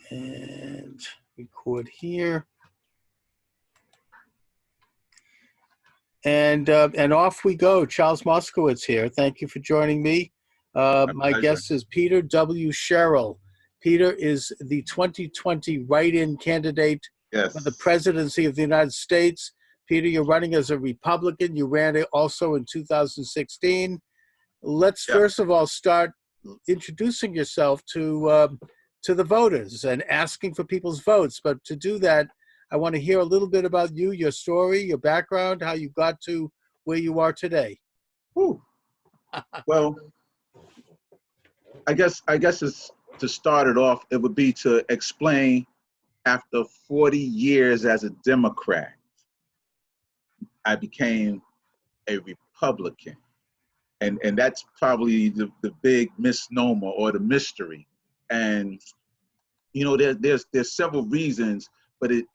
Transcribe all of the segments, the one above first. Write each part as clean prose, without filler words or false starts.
And record here. And off we go. Charles Moscowitz here. Thank you for joining me. My guest is Peter W. Sherrill. Peter is the 2020 write-in candidate for the presidency of the United States. Peter, you're running as a Republican. You ran it also in 2016. Let's first of all start introducing yourself to the voters and asking for people's votes. But to do that, I want to hear a little bit about you, your story, your background, how you got to where you are today. Well, I guess it's, to start it off, it would be to explain, after 40 years as a Democrat, I became a Republican. And that's probably the big misnomer or the mystery. And, you know, there's several reasons, but it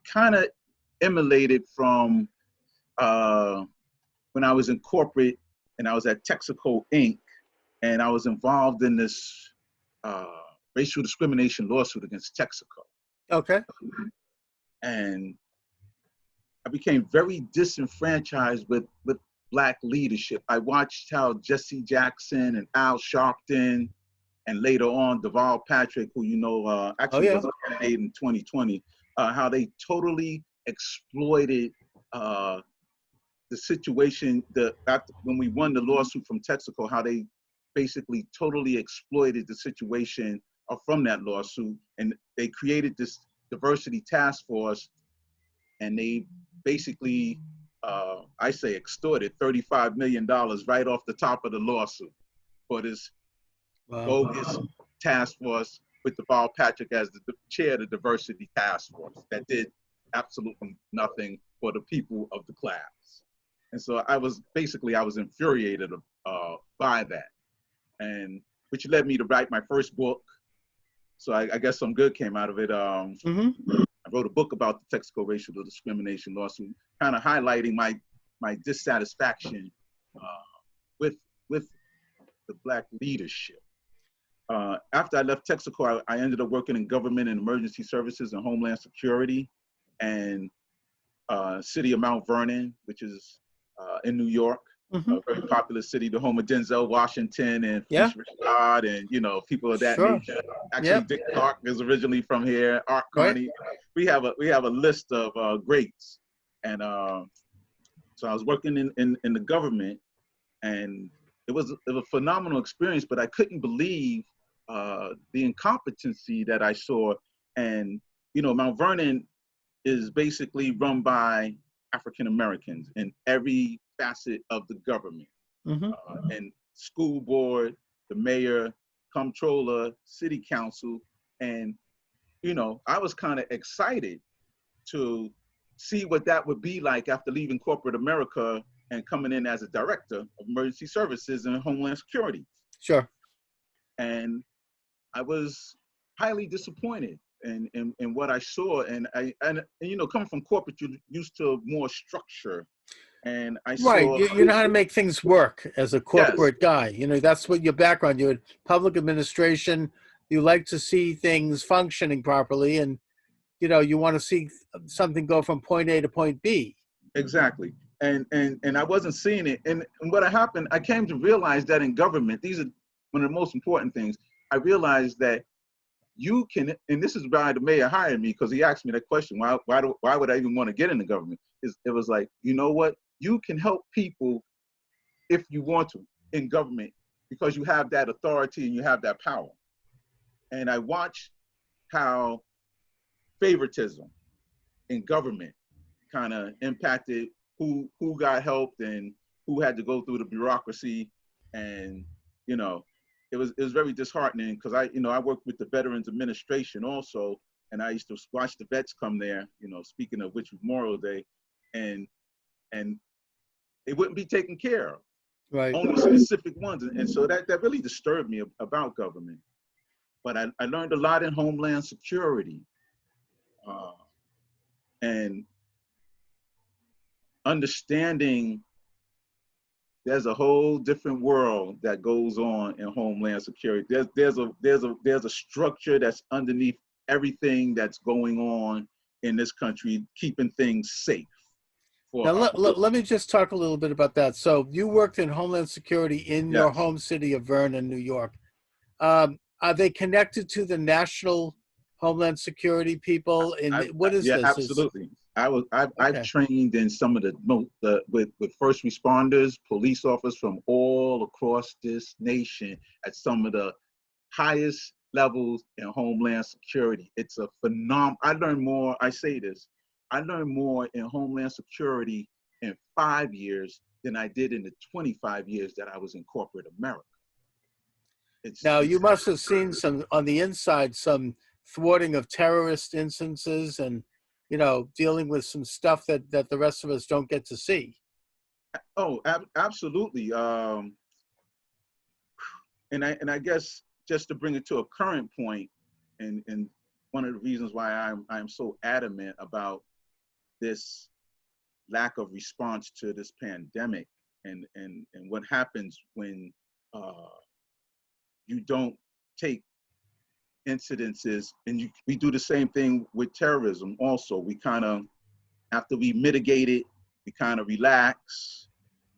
kind of emanated from when I was in corporate and I was at Texaco Inc. and I was involved in this racial discrimination lawsuit against Texaco. Okay. And I became very disenfranchised with Black leadership. I watched how Jesse Jackson and Al Sharpton and later on Deval Patrick, who actually was a candidate in 2020, how they totally exploited the situation when we won the lawsuit from Texaco, how they basically totally exploited the situation from that lawsuit. And they created this diversity task force, and they basically, I say extorted $35 million right off the top of the lawsuit for this bogus task force with Deval Patrick as the chair of the diversity task force that did absolutely nothing for the people of the class. And so I was infuriated by that, and which led me to write my first book. So I guess some good came out of it. I wrote a book about the Texaco racial discrimination lawsuit, kind of highlighting my dissatisfaction with the Black leadership. After I left Texaco, I ended up working in government and emergency services and Homeland Security, and city of Mount Vernon, which is in New York, a very popular city, the home of Denzel Washington and Felicia Rashad and people of that nature. Actually, Dick Clark is originally from here. Art Carney. We have a list of greats, and so I was working in the government, and it was a phenomenal experience. But I couldn't believe the incompetency that I saw. And Mount Vernon is basically run by African Americans in every facet of the government, and school board, the mayor, comptroller, city council. And I was kind of excited to see what that would be like after leaving corporate America and coming in as a director of emergency services and Homeland Security. Sure. And I was highly disappointed in what I saw. And coming from corporate, you're used to more structure. And I saw— you know how to make things work as a corporate guy. That's what your background. You're in public administration. You like to see things functioning properly, and you want to see something go from point A to point B. Exactly. And I wasn't seeing it. And what happened, I came to realize that in government, these are one of the most important things. I realized that you can, and this is why the mayor hired me, because he asked me that question, why would I even want to get into government? It was like, you know what? You can help people if you want to in government, because you have that authority and you have that power. And I watched how favoritism in government kind of impacted who got helped and who had to go through the bureaucracy. And it was very disheartening, because I worked with the Veterans Administration also, and I used to watch the vets come there, speaking of which Memorial Day, and they wouldn't be taken care of. Right. Only specific ones. And so that really disturbed me about government. But I learned a lot in Homeland Security, and understanding there's a whole different world that goes on in Homeland Security. There's a structure that's underneath everything that's going on in this country, keeping things safe. Now, let me just talk a little bit about that. So you worked in Homeland Security in your Yes. home city of Vernon, New York. Are they connected to the National Homeland Security people? And what is yeah, this? absolutely. I've Okay. trained in some of with first responders, police officers from all across this nation at some of the highest levels in Homeland Security. It's a phenomenal. I learned more. I say this. I learned more in Homeland Security in 5 years than I did in the 25 years that I was in corporate America. Now, you must have seen some on the inside, some thwarting of terrorist instances and, you know, dealing with some stuff that the rest of us don't get to see. Oh, absolutely. And I guess just to bring it to a current point, and one of the reasons why I'm so adamant about this lack of response to this pandemic, and what happens when you don't take incidences, and we do the same thing with terrorism also. We kind of, after we mitigate it, we kind of relax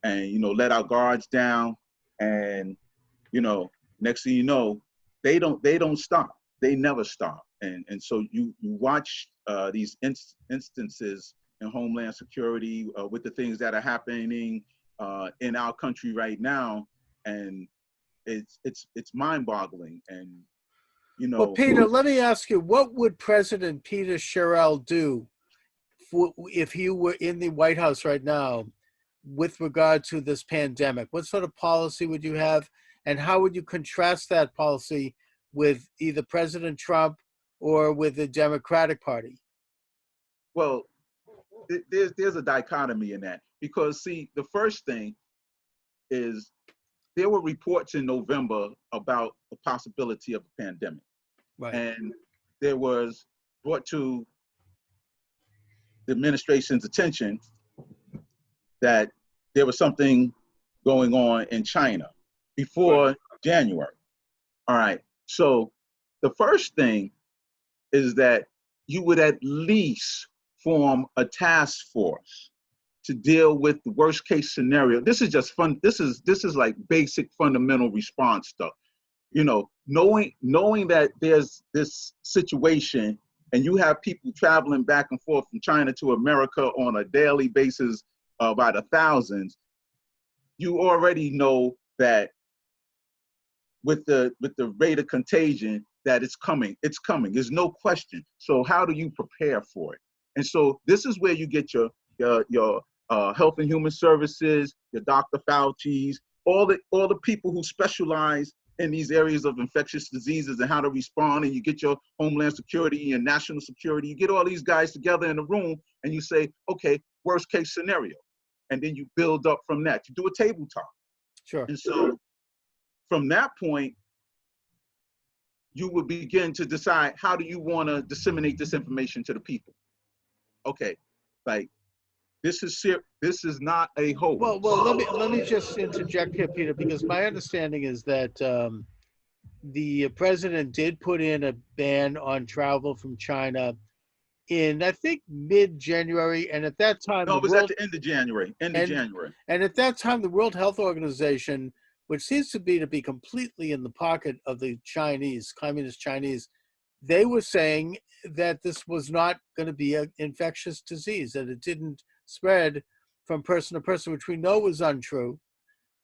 and, you know, let our guards down, and, you know, next thing you know, they don't stop. They never stop. And so you watch these instances in Homeland Security with the things that are happening in our country right now, and it's mind-boggling. And, you know, Well, Peter, let me ask you, what would President Peter Sherrill do if he were in the White House right now with regard to this pandemic? What sort of policy would you have, and how would you contrast that policy with either President Trump or with the Democratic Party? well, there's a dichotomy in that, because see, the first thing is there were reports in November about the possibility of a pandemic. Right. And there was brought to the administration's attention that there was something going on in China before January. All right. So the first thing is that you would at least form a task force to deal with the worst case scenario. This is just fun. This is like basic fundamental response stuff. You know, knowing that there's this situation and you have people traveling back and forth from China to America on a daily basis by the thousands, you already know that with the rate of contagion that it's coming. There's no question. So how do you prepare for it? And so this is where you get your Health and Human Services, your Dr. Fauci's, all the people who specialize in these areas of infectious diseases and how to respond. And you get your Homeland Security and National Security. You get all these guys together in a room and you say, okay, worst case scenario. And then you build up from that. You do a tabletop. Sure. And so from that point, you would begin to decide, how do you want to disseminate this information to the people? Okay, like, this is not a hoax. Well, let me just interject here, Peter, because my understanding is that the president did put in a ban on travel from China in, I think, mid-January, and at that time, no, it was at the end of January. And at that time, the World Health Organization, which seems to be completely in the pocket of the Chinese, communist Chinese, they were saying that this was not going to be an infectious disease, that it didn't spread from person to person, which we know was untrue.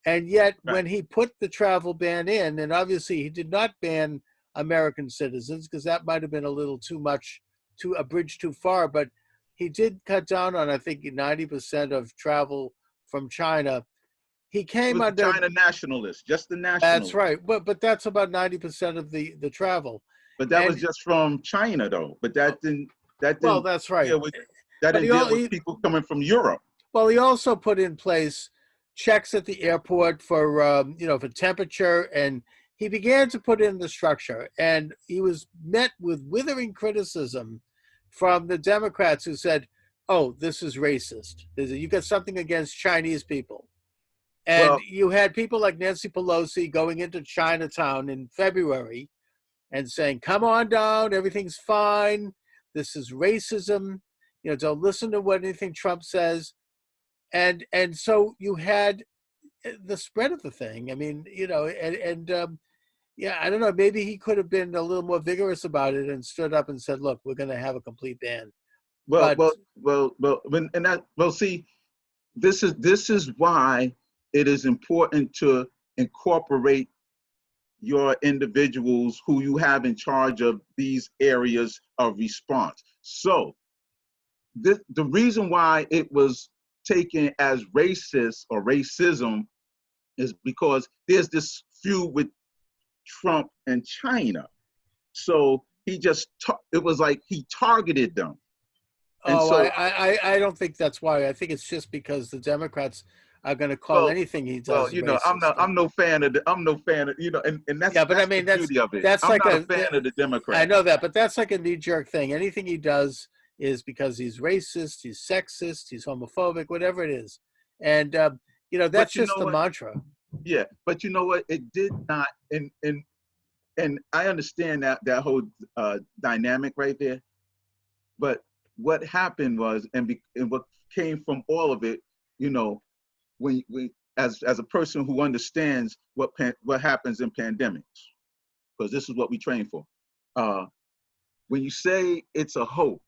And yet, when he put the travel ban in, and obviously he did not ban American citizens, because that might have been a little too much, a bridge too far, but he did cut down on, I think, 90% of travel from China. He came under China nationalists, just the nationalists. That's right, but that's about 90% of the travel. But that was just from China, though. But that didn't. Well, that's right. That didn't deal with people coming from Europe. Well, he also put in place checks at the airport for for temperature, and he began to put in the structure. And he was met with withering criticism from the Democrats, who said, "Oh, this is racist. You got something against Chinese people." And you had people like Nancy Pelosi going into Chinatown in February and saying, come on down, everything's fine. This is racism. You know, don't listen to what anything Trump says. And so you had the spread of the thing. I mean, you know, yeah, I don't know. Maybe he could have been a little more vigorous about it and stood up and said, "Look, we're going to have a complete ban." Well, see, this is why it is important to incorporate your individuals who you have in charge of these areas of response. So, the reason why it was taken as racist or racism is because there's this feud with Trump and China. So he just, it was like he targeted them. And oh, so, I don't think that's why. I think it's just because the Democrats are going to call anything he does you know, racist. I'm no fan of you know, and that's, yeah, but that's I mean, the beauty of it. that's I'm like not a fan of the Democrats. I know that, but that's like a knee-jerk thing. Anything he does is because he's racist, he's sexist, he's homophobic, whatever it is. And, you know, that's just the mantra. Yeah, but you know what? It did not, and I understand that whole dynamic right there. But what happened was, and what came from all of it, you know, when as a person who understands what happens in pandemics, because this is what we train for. When you say it's a hoax,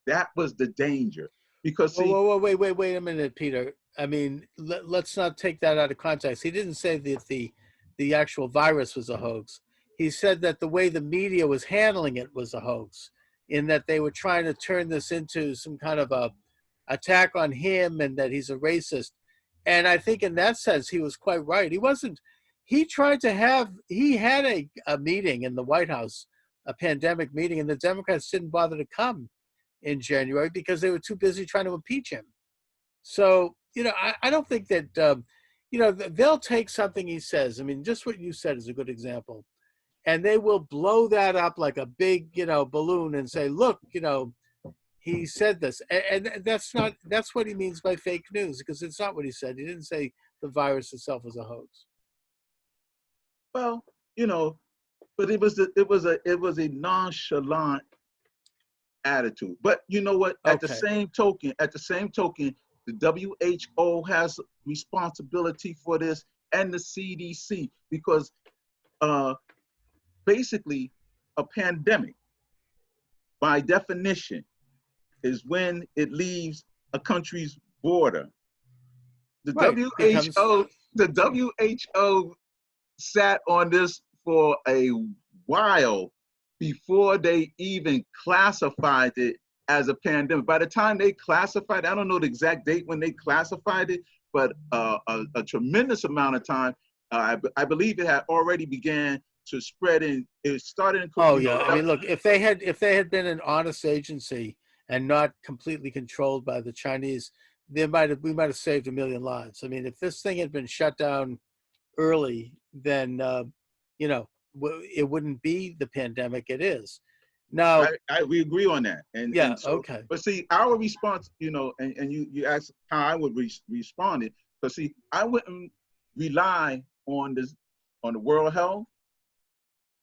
that was the danger. Because see, whoa, wait a minute, Peter. I mean, let's not take that out of context. He didn't say that the actual virus was a hoax. He said that the way the media was handling it was a hoax, in that they were trying to turn this into some kind of a attack on him and that he's a racist. And I think in that sense, he was quite right. He wasn't, he had a meeting in the White House, a pandemic meeting, and the Democrats didn't bother to come in January because they were too busy trying to impeach him. So, you know, I don't think that, you know, they'll take something he says. I mean, just what you said is a good example. And they will blow that up like a big, you know, balloon and say, look, you know, he said this. And that's what he means by fake news, because it's not what he said. He didn't say the virus itself was a hoax. Well, you know, but it was a nonchalant attitude. But you know what? At the same token, the WHO has responsibility for this, and the CDC, because basically a pandemic, by definition, is when it leaves a country's border. The WHO sat on this for a while before they even classified it as a pandemic. By the time they classified, I don't know the exact date when they classified it, but a tremendous amount of time. I believe it had already began to spread in. It started in. Oh yeah, I mean, look, if they had been an honest agency and not completely controlled by the Chinese, we might have saved 1 million lives. I mean, if this thing had been shut down early, then you know, it wouldn't be the pandemic it is now. We agree on that. And yeah, and so, okay. But see, our response, you know, and you asked how I would respond it. But see, I wouldn't rely on the World Health,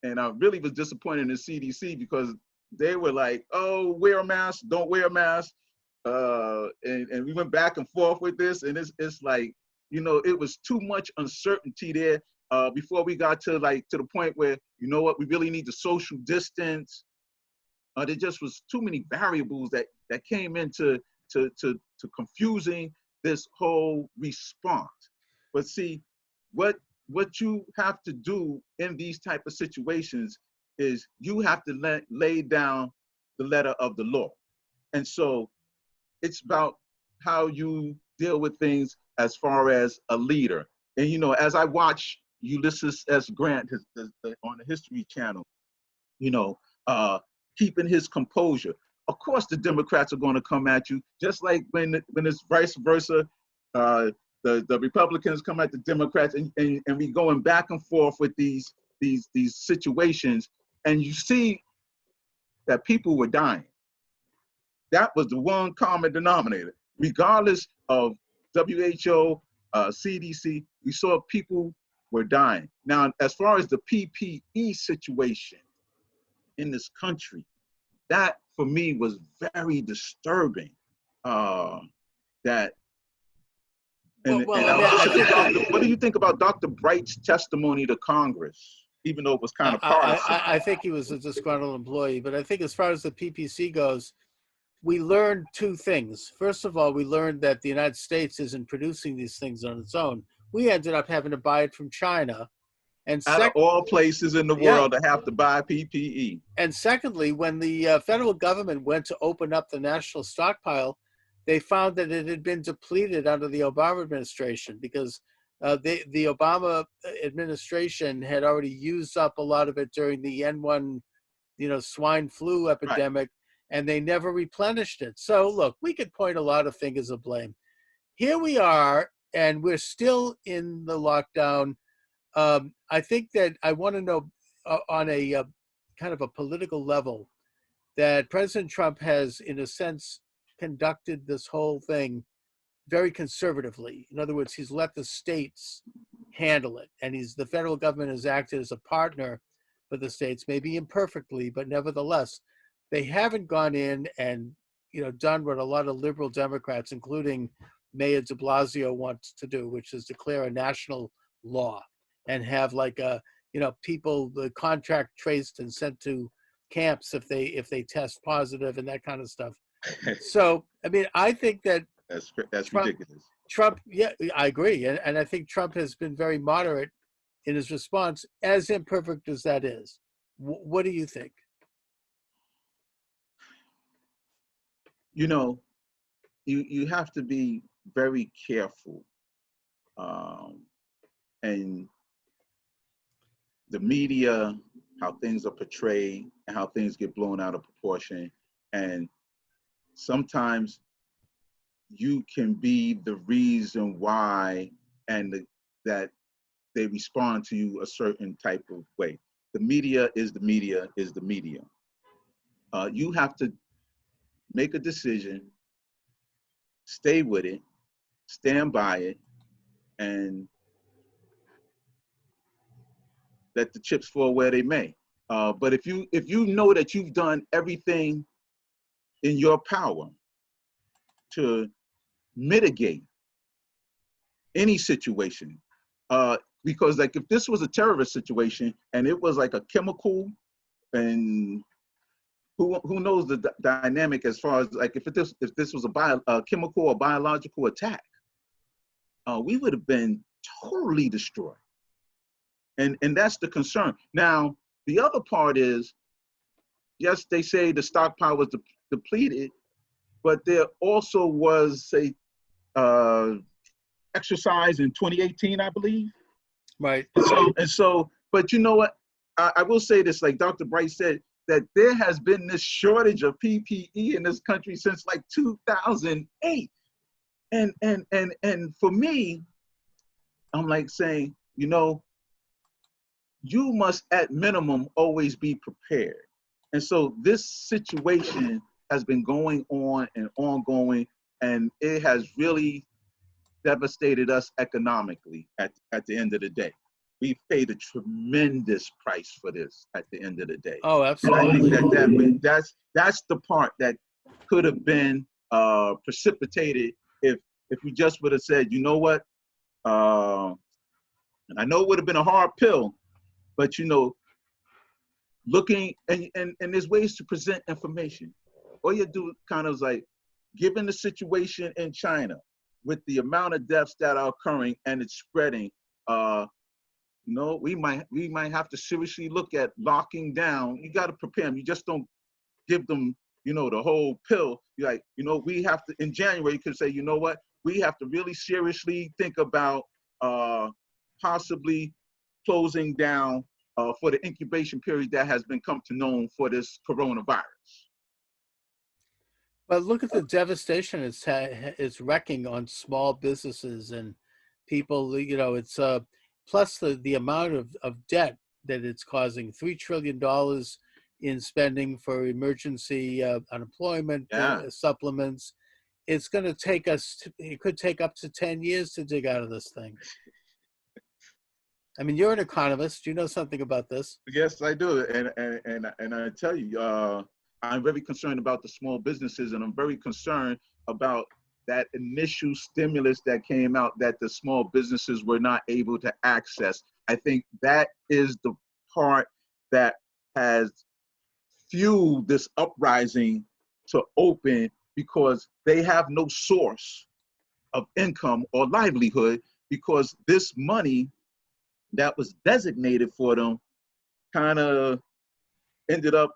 and I really was disappointed in the CDC because they were like, "Oh, wear a mask, don't wear a mask," and we went back and forth with this, and it's like, you know, it was too much uncertainty there before we got to the point where, you know what, we really need to social distance. There just was too many variables that came into to confusing this whole response. But see, what you have to do in these type of situations is you have to lay down the letter of the law. And so it's about how you deal with things as far as a leader. And, you know, as I watch Ulysses S. Grant on the History Channel, you know, keeping his composure. Of course, the Democrats are going to come at you, just like when it's vice versa. The Republicans come at the Democrats, and we going back and forth with these situations, and you see that people were dying. That was the one common denominator, regardless of WHO, CDC. We saw people were dying. Now, as far as the PPE situation, in this country. That for me was very disturbing. That what do you think about Dr. Bright's testimony to Congress, even though it was kind of partisan? I think he was a disgruntled employee, but I think as far as the PPC goes, we learned two things. First of all, we learned that the United States isn't producing these things on its own. We ended up having to buy it from China. And out of all places in the world to have to buy PPE. And secondly, when the federal government went to open up the national stockpile, they found that it had been depleted under the Obama administration because the Obama administration had already used up a lot of it during the N1, swine flu epidemic, and they never replenished it. So look, we could point a lot of fingers of blame. Here we are, and we're still in the lockdown. I think that I want to know on a kind of a political level that President Trump has, in a sense, conducted this whole thing very conservatively. In other words, he's let the states handle it, and the federal government has acted as a partner for the states, maybe imperfectly, but nevertheless, they haven't gone in and done what a lot of liberal Democrats, including Mayor de Blasio, wants to do, which is declare a national law and have people, the contract traced and sent to camps if they test positive and that kind of stuff. So, I mean, I think that that's ridiculous. Trump, yeah, I agree. And I think Trump has been very moderate in his response, as imperfect as that is. What do you think? You have to be very careful. And the media, how things are portrayed and how things get blown out of proportion. And sometimes you can be the reason why that they respond to you a certain type of way. The media is the media is the media. You have to make a decision, stay with it, stand by it, and let the chips fall where they may. But if you know that you've done everything in your power to mitigate any situation, because like if this was a terrorist situation and it was like a chemical, and who knows the dynamic as far as like if this was a chemical or biological attack, we would have been totally destroyed. And that's the concern. Now, the other part is, yes, they say the stockpile was depleted, but there also was a exercise in 2018, I believe. Right. And so, but you know what? I will say this, like Dr. Bright said, that there has been this shortage of PPE in this country since like 2008. And for me, I'm like saying, you must at minimum always be prepared. And so this situation has been going on and ongoing, and it has really devastated us economically at the end of the day. We've paid a tremendous price for this at the end of the day. Oh, absolutely. And I think that's the part that could have been precipitated if we just would have said, you know what, and I know it would have been a hard pill, but looking and there's ways to present information. All you do kind of is like, given the situation in China with the amount of deaths that are occurring and it's spreading, we might have to seriously look at locking down. You got to prepare them. You just don't give them, the whole pill. You're like, we have to, in January, you could say, you know what, we have to really seriously think about possibly closing down for the incubation period that has been come to known for this coronavirus. But look at the devastation it's wrecking on small businesses and people. It's plus the amount of debt that it's causing. $3 trillion in spending for emergency unemployment supplements. It's going to take us. It could take up to 10 years to dig out of this thing. I mean, you're an economist. You know something about this. Yes, I do. And I tell you, I'm very concerned about the small businesses, and I'm very concerned about that initial stimulus that came out that the small businesses were not able to access. I think that is the part that has fueled this uprising to open, because they have no source of income or livelihood, because this money that was designated for them kind of ended up,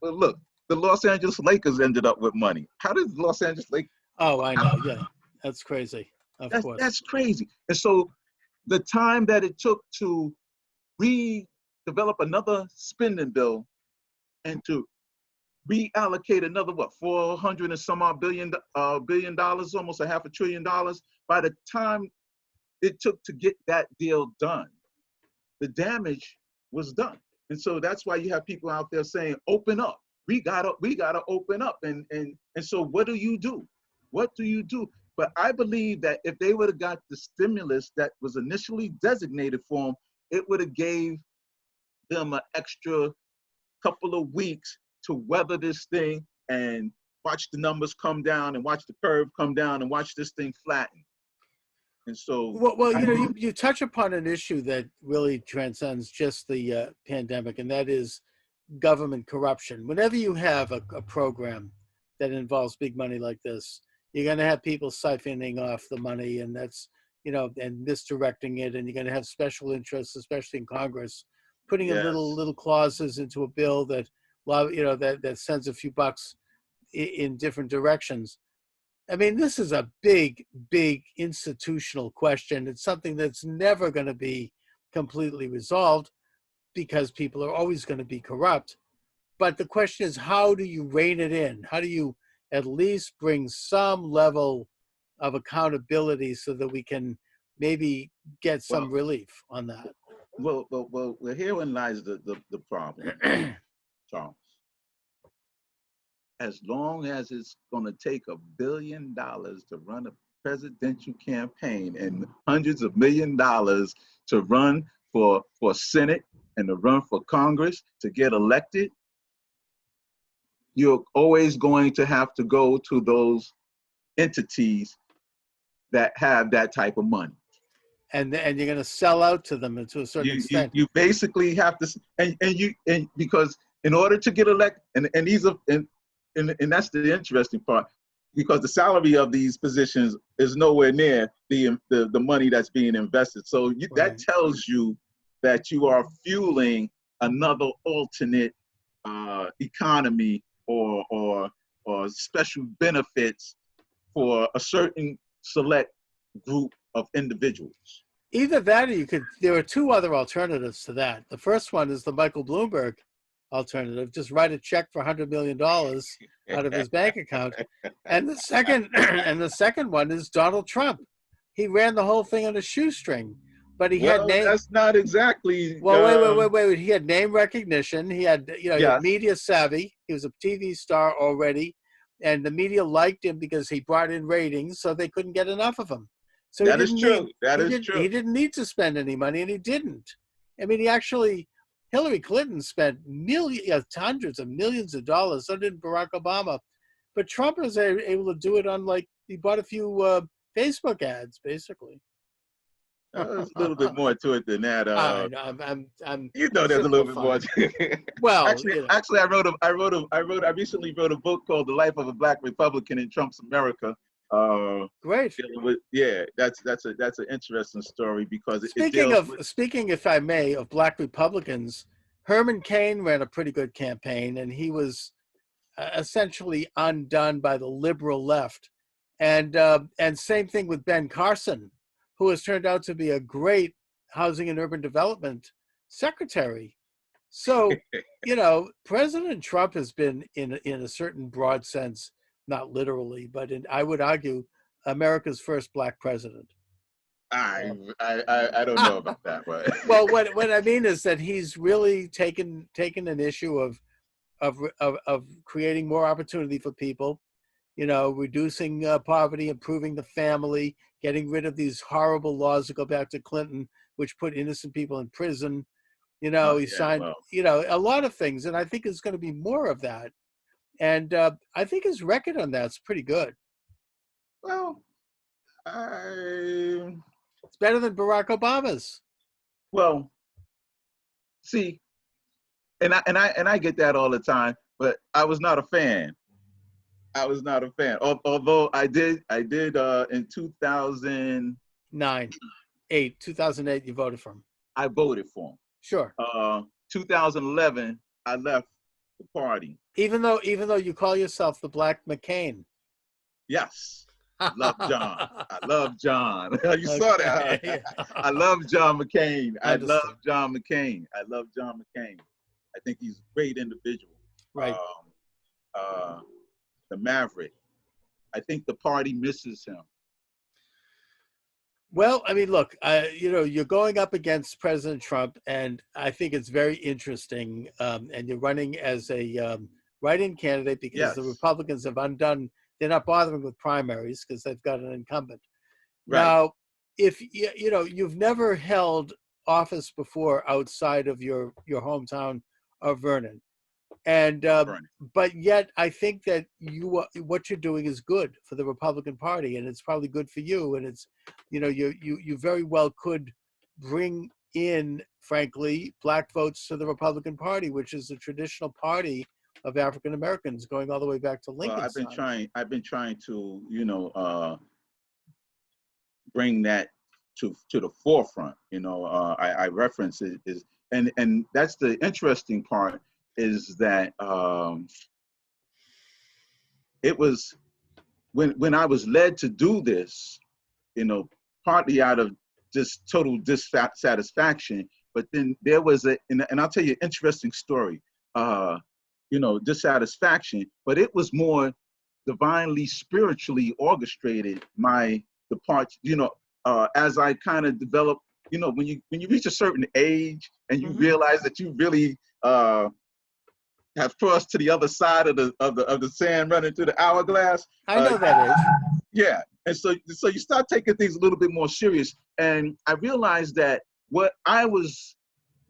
well, look, the Los Angeles Lakers ended up with money. How did the Los Angeles Lakers? Oh, I know. Yeah, that's crazy. Of course. That's crazy. And so the time that it took to redevelop another spending bill and to reallocate another, what, 400 and some odd billion dollars, almost a $500 billion, by the time it took to get that deal done, the damage was done. And so that's why you have people out there saying, open up. We gotta open up. And so what do you do? What do you do? But I believe that if they would have got the stimulus that was initially designated for them, it would have gave them an extra couple of weeks to weather this thing and watch the numbers come down and watch the curve come down and watch this thing flatten. And so, well, you know, you touch upon an issue that really transcends just the pandemic, and that is government corruption. Whenever you have a program that involves big money like this, you're going to have people siphoning off the money, and that's, you know, and misdirecting it, and you're going to have special interests, especially in Congress, putting in little clauses into a bill that, you know, that sends a few bucks in different directions. I mean, this is a big institutional question. It's something that's never going to be completely resolved because people are always going to be corrupt. But the question is, how do you rein it in? How do you at least bring some level of accountability so that we can maybe get some relief on that? Well, herein lies the problem, Charles. As long as it's going to take $1 billion to run a presidential campaign and hundreds of $1 millions to run for Senate and to run for Congress to get elected, you're always going to have to go to those entities that have that type of money. And you're going to sell out to them to a certain extent. You basically have to, and because in order to get elected, and these are, and that's the interesting part, because the salary of these positions is nowhere near the money that's being invested. So that tells you that you are fueling another alternate economy or special benefits for a certain select group of individuals. Either that, or there are two other alternatives to that. The first one is the Michael Bloomberg alternative: just write a check for $100 million out of his bank account. And the second one is Donald Trump. He ran the whole thing on a shoestring, but he had name. That's not exactly. Well, wait. He had name recognition. He had, you know, he had media savvy. He was a TV star already, and the media liked him because he brought in ratings, so they couldn't get enough of him. So that is true. He didn't need to spend any money, and he didn't. I mean, Hillary Clinton spent hundreds of millions of dollars. So did Barack Obama. But Trump was able to do it on, like, he bought a few Facebook ads, basically. There's a little bit more to it than that. I'm you know, there's a little bit more to it. Well, actually, I recently wrote a book called "The Life of a Black Republican in Trump's America." Great. That's an interesting story, because speaking, if I may, of Black Republicans, Herman Cain ran a pretty good campaign, and he was essentially undone by the liberal left, and same thing with Ben Carson, who has turned out to be a great housing and urban development secretary. So, you know, President Trump has been, in a certain broad sense, not literally, but I would argue, America's first Black president. I don't know about that, but well, what I mean is that he's really taken an issue of creating more opportunity for people, you know, reducing poverty, improving the family, getting rid of these horrible laws that go back to Clinton, which put innocent people in prison. He signed, a lot of things. And I think there's going to be more of that. And I think his record on that's pretty good. Well, it's better than Barack Obama's. Well, see, and I get that all the time, but I was not a fan. Although I did in 2008, you voted for him. I voted for him. Sure. 2011, I left the party. Even though you call yourself the Black McCain. Yes. I love John. You saw that. Huh? I love John McCain. I love John McCain. I think he's a great individual. Right. The Maverick. I think the party misses him. Well, I mean, look, you're going up against President Trump, and I think it's very interesting. And you're running as a write-in candidate because the Republicans have undone. They're not bothering with primaries because they've got an incumbent. Right. Now, if you've never held office before outside of your hometown of Vernon, and but yet I think that what you're doing is good for the Republican Party, and it's probably good for you. And it's you very well could bring in, frankly, black votes to the Republican Party, which is a traditional party of African Americans going all the way back to Lincoln. Well, I've been trying to bring that to the forefront. I reference it and that's the interesting part is that it was when I was led to do this, partly out of just total dissatisfaction, but then there was and I'll tell you an interesting story. Dissatisfaction, but it was more divinely, spiritually orchestrated. The parts, as I kind of developed, when you reach a certain age and you realize that you really have crossed to the other side of the sand running through the hourglass. I know that is. Yeah, and so you start taking things a little bit more serious, and I realized that what I was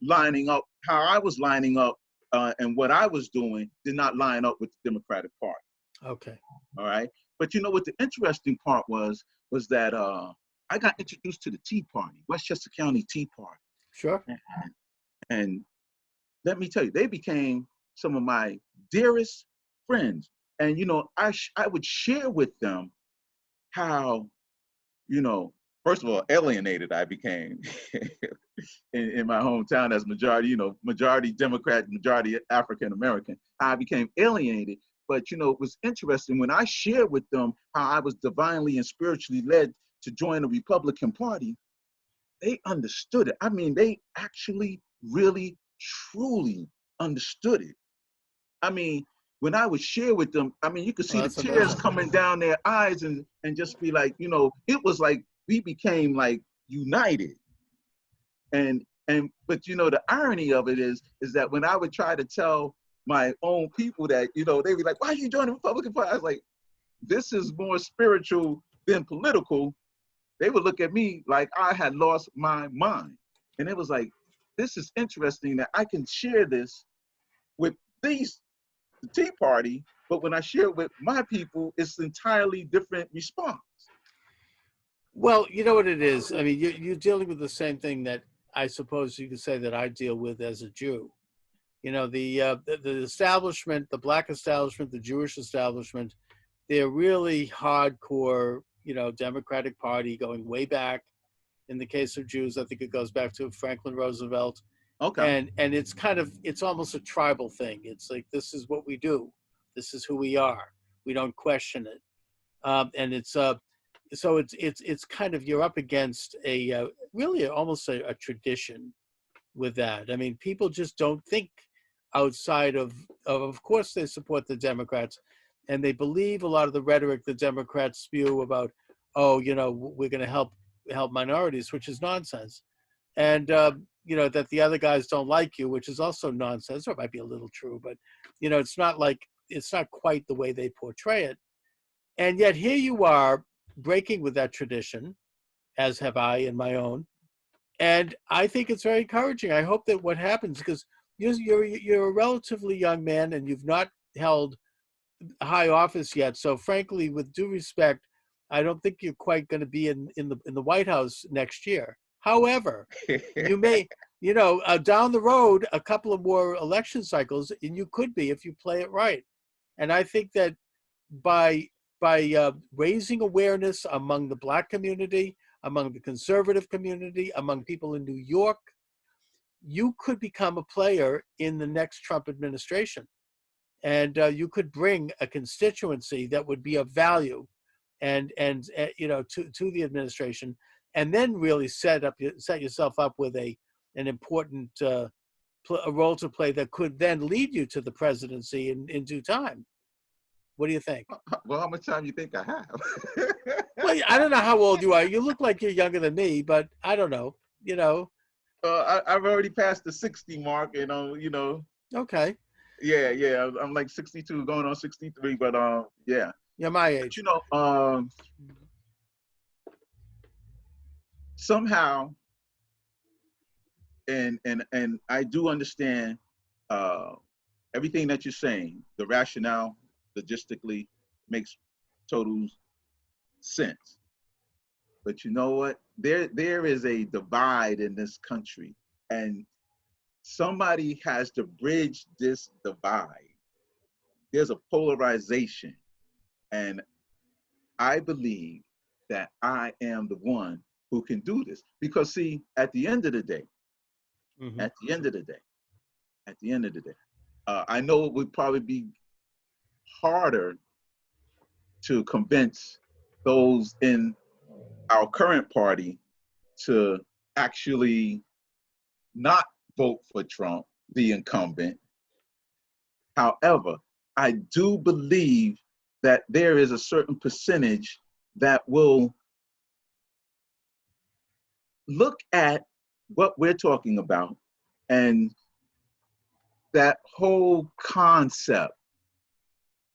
lining up, how I was lining up. And what I was doing did not line up with the Democratic Party. Okay. All right. But what the interesting part was that I got introduced to the Tea Party, Westchester County Tea Party. Sure. And let me tell you, they became some of my dearest friends. And, I would share with them how, first of all, alienated I became in my hometown as majority Democrat, majority African American. I became alienated, but it was interesting when I shared with them how I was divinely and spiritually led to join the Republican Party. They understood it. I mean, they actually really, truly understood it. I mean, when I would share with them, I mean, you could see the tears coming down their eyes and just be like, it was like we became like united. But the irony of it is that when I would try to tell my own people that, they'd be like, why are you joining the Republican Party? I was like, this is more spiritual than political. They would look at me like I had lost my mind. And it was like, this is interesting that I can share this with the Tea Party, but when I share it with my people, it's an entirely different response. Well, you know what it is? I mean, you're dealing with the same thing that I suppose you could say that I deal with as a Jew. The establishment, the black establishment, the Jewish establishment, they're really hardcore, Democratic Party going way back. In the case of Jews, I think it goes back to Franklin Roosevelt. Okay. And it's almost a tribal thing. It's like, this is what we do. This is who we are. We don't question it. And it's so it's kind of, you're up against a really almost a tradition with that. I mean, people just don't think outside of course they support the Democrats, and they believe a lot of the rhetoric the Democrats spew about, we're going to help minorities, which is nonsense. And that the other guys don't like you, which is also nonsense, or it might be a little true, but it's not quite the way they portray it. And yet here you are breaking with that tradition, as have I in my own. And I think it's very encouraging. I hope that what happens, because you're a relatively young man and you've not held high office yet. So frankly, with due respect, I don't think you're quite going to be in the White House next year. However, you may, down the road, a couple of more election cycles, and you could be if you play it right. And I think that by raising awareness among the Black community, among the conservative community, among people in New York, you could become a player in the next Trump administration. And you could bring a constituency that would be of value and to the administration, and then really set yourself up with an important a role to play that could then lead you to the presidency in due time. What do you think? Well, how much time do you think I have? Well, I don't know how old you are. You look like you're younger than me, but I don't know. I've already passed the 60 mark, and Okay. Yeah. I'm like 62, going on 63, but yeah. You're my age. But, somehow, and I do understand everything that you're saying. The rationale, logistically, makes total sense. But you know what? There is a divide in this country, and somebody has to bridge this divide. There's a polarization, and I believe that I am the one who can do this. Because see, at the end of the day, I know it would probably be harder to convince those in our current party to actually not vote for Trump, the incumbent. However, I do believe that there is a certain percentage that will look at what we're talking about and that whole concept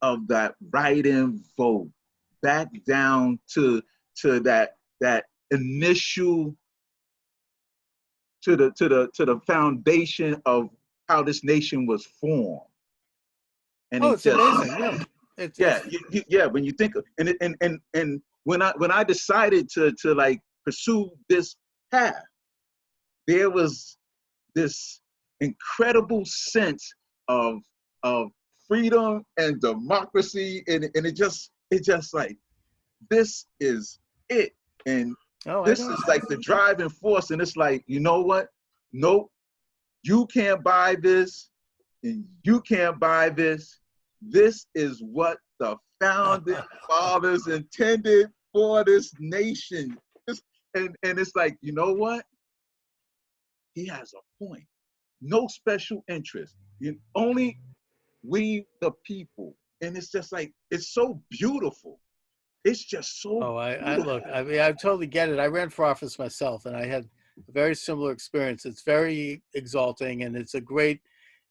of that write-in vote back down to that initial to the foundation of how this nation was formed. And it's amazing. Yeah. When you think of, and when I decided to like pursue this path, there was this incredible sense of freedom and democracy, and it just like, this is it. And this is like the driving force. And it's like, you know what? Nope, you can't buy this, and you can't buy this. This is what the founding fathers intended for this nation. And it's like, you know what? He has a point. No special interest. Only we the people. And it's just like, it's so beautiful. It's just so I totally get it. I ran for office myself, and I had a very similar experience. It's very exalting, and it's a great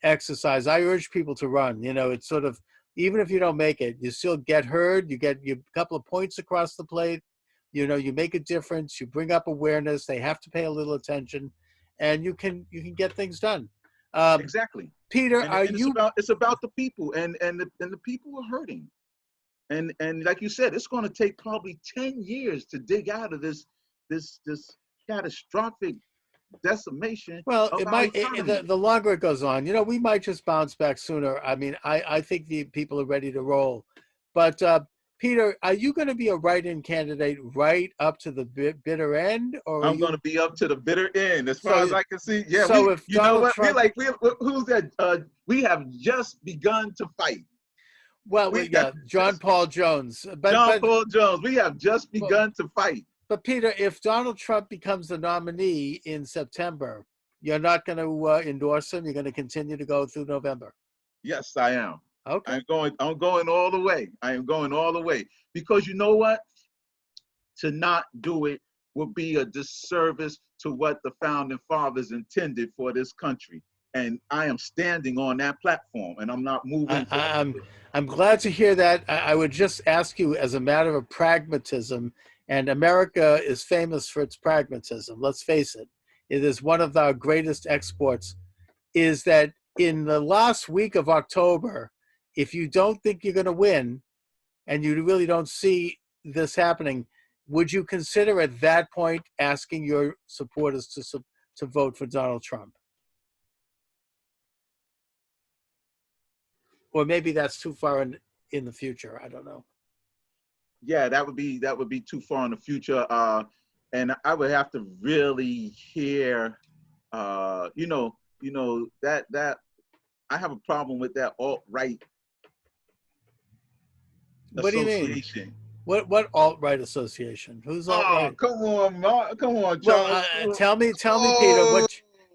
exercise. I urge people to run. It's sort of, even if you don't make it, you still get heard. You get a couple of points across the plate. You make a difference. You bring up awareness. They have to pay a little attention, and you can get things done. Exactly. Peter, it's about the people, and the people are hurting. And like you said, it's going to take probably 10 years to dig out of this catastrophic decimation. Well, it might. The longer it goes on, we might just bounce back sooner. I mean, I think the people are ready to roll. But Peter, are you going to be a write-in candidate right up to the bitter end, or I'm going to be up to the bitter end, as far as I can see. Yeah. So if Donald Trump, who's that? We have just begun to fight. Well, John Paul Jones. Paul Jones. We have just begun to fight. But Peter, if Donald Trump becomes the nominee in September, you're not going to endorse him. You're going to continue to go through November. Yes, I am. Okay. I'm going all the way. I am going all the way, because you know what? To not do it would be a disservice to what the founding fathers intended for this country. And I am standing on that platform, and I'm not moving. I'm glad to hear that. I would just ask you, as a matter of pragmatism, and America is famous for its pragmatism, let's face it. it is one of our greatest exports, is that in the last week of October, if you don't think you're going to win and you really don't see this happening, would you consider at that point asking your supporters to vote for Donald Trump? Or maybe that's too far in the future. I don't know. Yeah, that would be too far in the future. And I would have to really hear, that I have a problem with that alt-right What do you mean? association. What alt-right association? Who's alt-right? Oh, come on, come on, Well, Charles. tell me, Peter.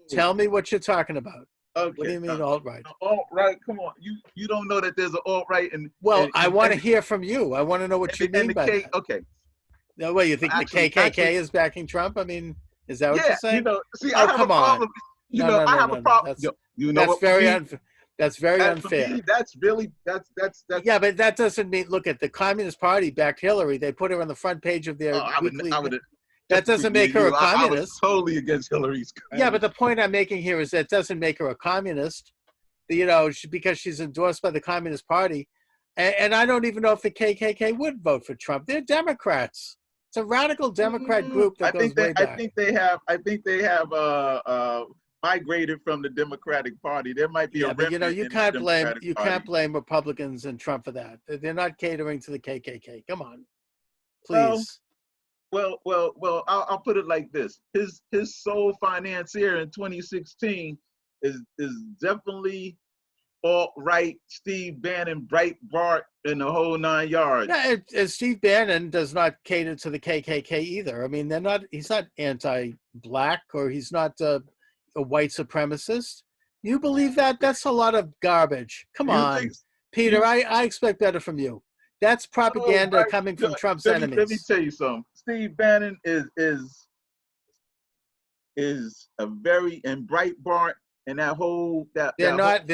Tell me what you're talking about. Okay. What do you mean alt-right? Alt-right, come on. You don't know that there's an alt-right and I want to hear from you. I want to know what you mean by that. Okay. No, well, you think the KKK is backing Trump? I mean, is that what you're saying? I have a problem. I have a problem. That's very unfair. That's really. Yeah, but that doesn't mean. Look at the Communist Party backed Hillary. They put her on the front page of their weekly. That doesn't make her a communist. I was totally against Hillary's. Yeah, but the point I'm making here is that doesn't make her a communist. Because she's endorsed by the Communist Party, and I don't even know if the KKK would vote for Trump. They're Democrats. It's a radical Democrat group that goes way back. I think they have migrated from the Democratic Party. There might be a remnant. But you can't blame Republicans and Trump for that. They're not catering to the KKK. Come on, please. Well, I'll put it like this: his sole financier in 2016 is definitely alt-right, Steve Bannon, Breitbart, and the whole 9 yards. Yeah, and Steve Bannon does not cater to the KKK either. I mean, he's not anti-black, or he's not a white supremacist. You believe that? That's a lot of garbage. Come on, Peter. I expect better from you. That's propaganda coming from Trump's enemies. Let me tell you something. Steve Bannon is a very, and Breitbart and that whole they're not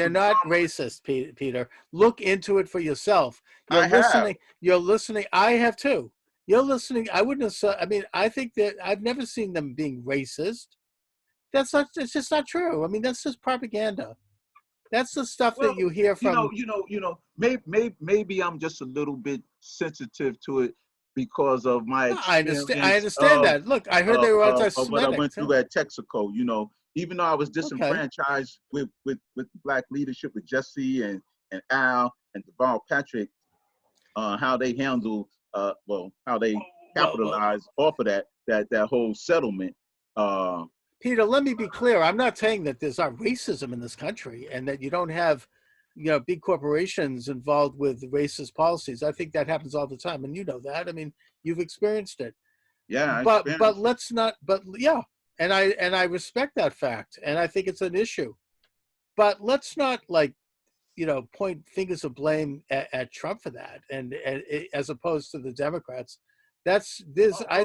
racist, Peter. Look into it for yourself. You're listening. I have too. You're listening. I wouldn't have. I mean, I think that I've never seen them being racist. It's just not true. I mean, that's just propaganda. That's the stuff that you hear from. Maybe I'm just a little bit sensitive to it because of my experience. I understand that. Look, I heard they were anti-Semitic. What I went through at Texaco, even though I was disenfranchised with black leadership, with Jesse and Al and Deval Patrick, how they handle, how they capitalize off of that whole settlement. Peter, let me be clear. I'm not saying that there's not racism in this country and that you don't have, big corporations involved with racist policies. I think that happens all the time, and you know that. I mean, you've experienced it. Yeah, but let's not. But yeah, and I respect that fact, and I think it's an issue. But let's not point fingers of blame at Trump for that, and as opposed to the Democrats. I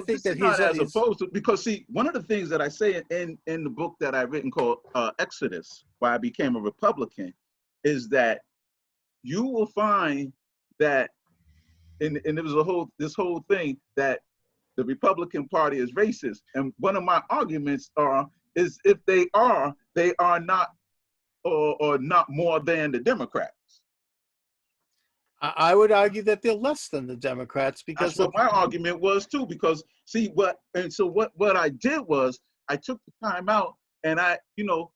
think that he's as opposed to, because see, one of the things that I say in the book that I've written called Exodus, Why I Became a Republican, is that you will find that, and it was this whole thing that the Republican Party is racist. And one of my arguments is if they are not or not more than the Democrats. I would argue that they're less than the Democrats because that's what my argument was too. Because what I did was I took the time out and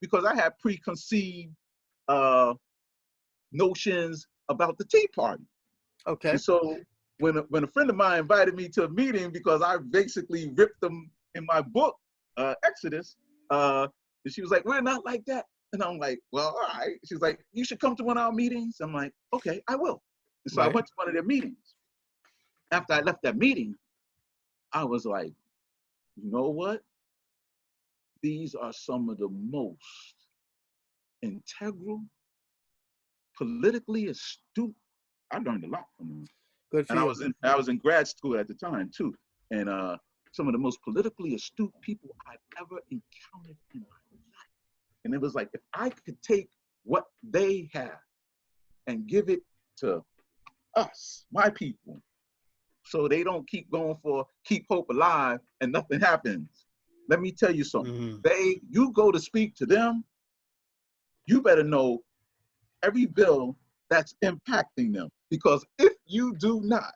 because I had preconceived notions about the Tea Party. Okay. And so when a friend of mine invited me to a meeting because I basically ripped them in my book Exodus, and she was like, "We're not like that," and I'm like, "Well, all right." She's like, "You should come to one of our meetings." I'm like, "Okay, I will." And so I went to one of their meetings. After I left that meeting, I was like, you know what? These are some of the most integral, politically astute. I learned a lot from them. Good for you. I was in grad school at the time too. And some of the most politically astute people I've ever encountered in my life. And it was like, if I could take what they have and give it to us, my people, so they don't keep going for keep hope alive and nothing happens. let me tell you something. Mm. You go to speak to them, you better know every bill that's impacting them. Because if you do not,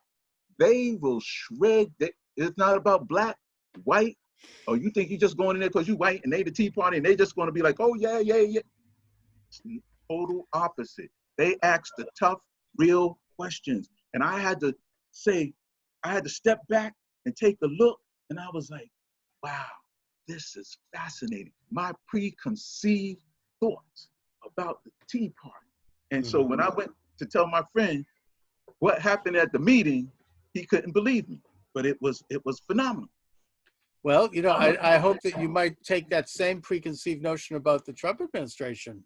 they will shred. It's not about black, white, or you think you're just going in there because you white and they the Tea Party and they just going to be like, oh, yeah, yeah, yeah. It's the total opposite. They ask the tough, real questions. And I had to step back and take a look, and I was like, wow, this is fascinating. My preconceived thoughts about the Tea Party. And so when I went to tell my friend what happened at the meeting, he couldn't believe me, but it was phenomenal. Well, you know, I hope that you might take that same preconceived notion about the Trump administration.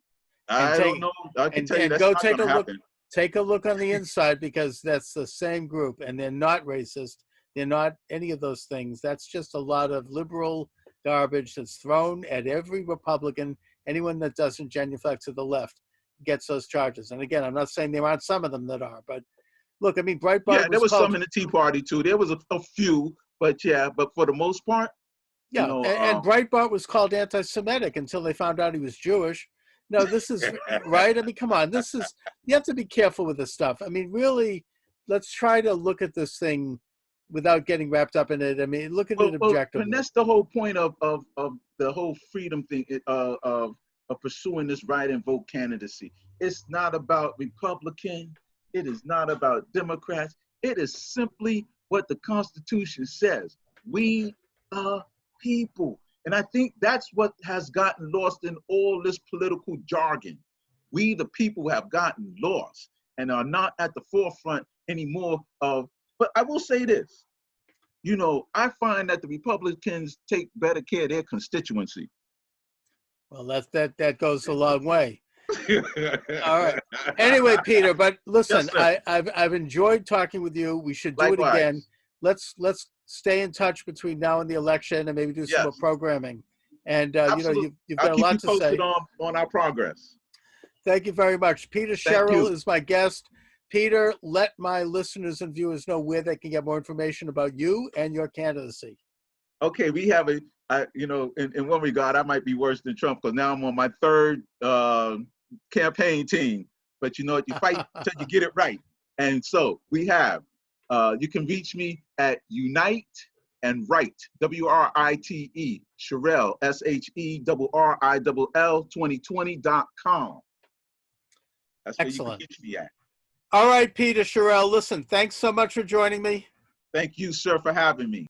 I don't know. I can tell you that's not going to happen. Take a look on the inside, because that's the same group, and they're not racist. They're not any of those things. That's just a lot of liberal garbage that's thrown at every Republican. Anyone that doesn't genuflect to the left gets those charges. And again, I'm not saying there aren't some of them that are, but look, I mean, Breitbart. Yeah, there was some in the Tea Party too. There was a few, but yeah, but for the most part, yeah. You know, and Breitbart was called anti-Semitic until they found out he was Jewish. No, this is right. I mean, come on. You have to be careful with this stuff. I mean, really, let's try to look at this thing without getting wrapped up in it. I mean, look at it objectively. And that's the whole point of the whole freedom thing of pursuing this right and vote candidacy. It's not about Republican. It is not about Democrats. It is simply what the Constitution says. We the people. And I think that's what has gotten lost in all this political jargon. We, the people, have gotten lost and are not at the forefront anymore of, but I will say this, you know, I find that the Republicans take better care of their constituency. Well, that goes a long way. All right. Anyway, Peter, but listen, yes, I've enjoyed talking with you. We should do Likewise. It again. Let's stay in touch between now and the election, and maybe do some more programming. And you know, you've got a lot to say on our progress. Thank you very much. Peter Sherrill is my guest. Peter, let my listeners and viewers know where they can get more information about you and your candidacy. Okay, we have you know, in one regard, I might be worse than Trump because now I'm on my third campaign team. But you know, you fight until you get it right. And so we have, you can reach me at Unite and Write, WRITE, Sherrill, SHERRILL 2020.com. That's where Excellent. You can reach me at. All right, Peter Sherrill, listen, thanks so much for joining me. Thank you, sir, for having me.